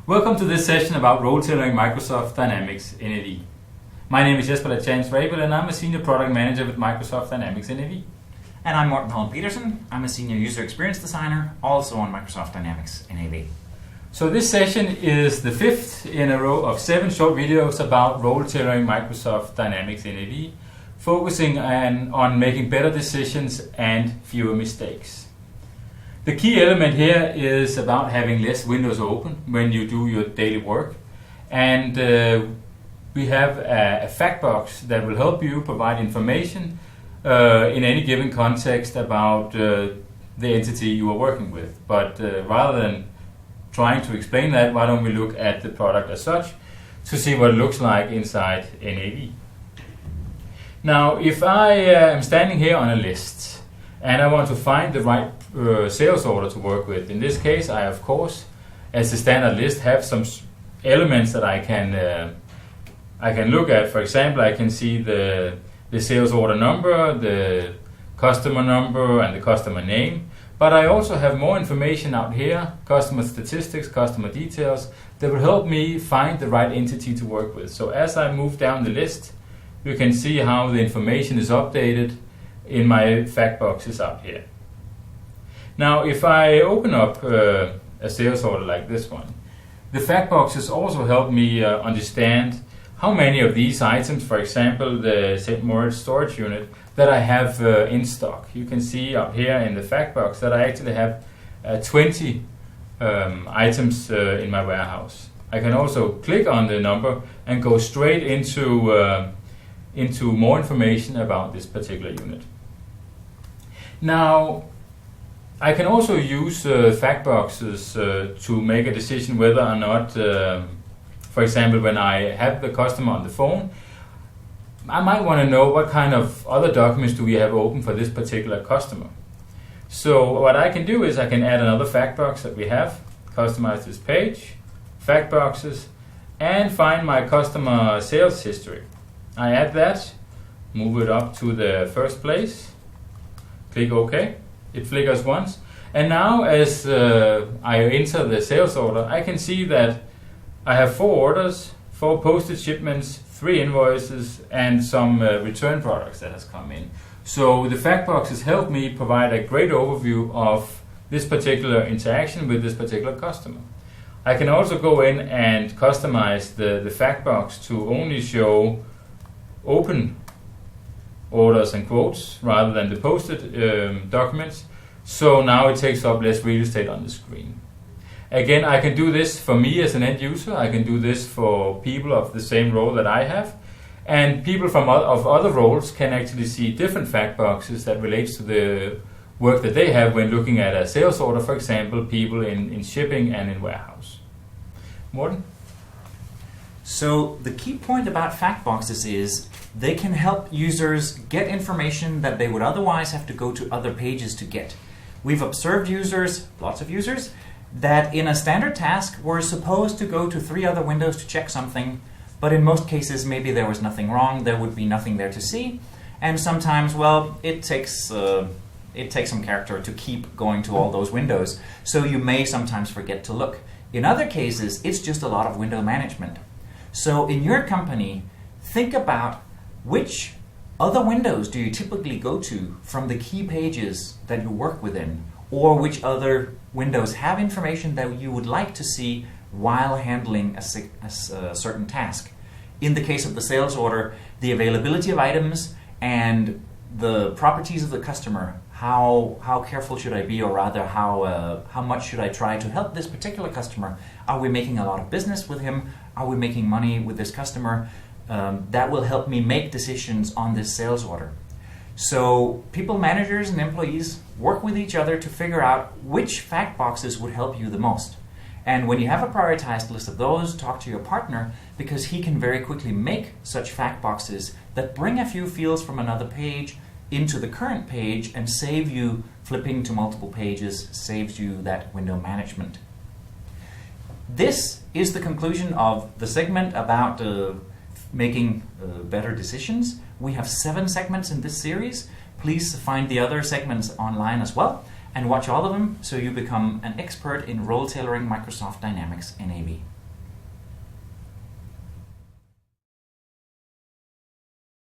Welcome to this session about role tailoring Microsoft Dynamics NAV. My name is Jesper Latjans-Rabel and I'm a Senior Product Manager with Microsoft Dynamics NAV. And I'm Morten Holm Petersen. I'm a Senior User Experience Designer, also on Microsoft Dynamics NAV. So this session is the fifth in a row of 7 short videos about role tailoring Microsoft Dynamics NAV, focusing on making better decisions and fewer mistakes. The key element here is about having less windows open when you do your daily work, and we have a fact box that will help you provide information in any given context about the entity you are working with. But rather than trying to explain that, why don't we look at the product as such to see what it looks like inside NAV. Now, if I am standing here on a list and I want to find the right sales order to work with, in this case I of course, as a standard list, have some elements that I can look at. For example, I can see the sales order number, the customer number and the customer name, but I also have more information out here, customer statistics, customer details, that will help me find the right entity to work with. So as I move down the list, you can see how the information is updated in my fact boxes out here. Now, if I open up a sales order like this one, the fact boxes also help me understand how many of these items, for example, the St. Moritz storage unit, that I have in stock. You can see up here in the fact box that I actually have 20 items in my warehouse. I can also click on the number and go straight into more information about this particular unit. Now, I can also use fact boxes to make a decision whether or not, for example, when I have the customer on the phone, I might want to know what kind of other documents do we have open for this particular customer. So what I can do is I can add another fact box that we have, customize this page, fact boxes, and find my customer sales history. I add that, move it up to the first place, click OK. It flickers once, and now as I enter the sales order, I can see that I have 4 orders, 4 posted shipments, 3 invoices, and some return products that has come in. So the fact boxes help me provide a great overview of this particular interaction with this particular customer. I can also go in and customize the fact box to only show open orders and quotes rather than the posted documents, so now it takes up less real estate on the screen. Again, I can do this for me as an end user, I can do this for people of the same role that I have, and people of other roles can actually see different fact boxes that relates to the work that they have when looking at a sales order, for example, people in shipping and in warehouse. Morten? So the key point about fact boxes is they can help users get information that they would otherwise have to go to other pages to get. We've observed users, lots of users, that in a standard task were supposed to go to 3 other windows to check something, but in most cases maybe there was nothing wrong, there would be nothing there to see, and sometimes, well, it takes some character to keep going to all those windows, so you may sometimes forget to look. In other cases, it's just a lot of window management. So in your company, think about which other windows do you typically go to from the key pages that you work within, or which other windows have information that you would like to see while handling a certain task. In the case of the sales order, the availability of items and the properties of the customer. How careful should I be, or rather how much should I try to help this particular customer? Are we making a lot of business with him? Are we making money with this customer? That will help me make decisions on this sales order. So people managers and employees work with each other to figure out which fact boxes would help you the most. And when you have a prioritized list of those, talk to your partner, because he can very quickly make such fact boxes that bring a few fields from another page into the current page and save you flipping to multiple pages, saves you that window management. This is the conclusion of the segment about making better decisions. We have 7 segments in this series. Please find the other segments online as well. and watch all of them so you become an expert in role tailoring Microsoft Dynamics NAV.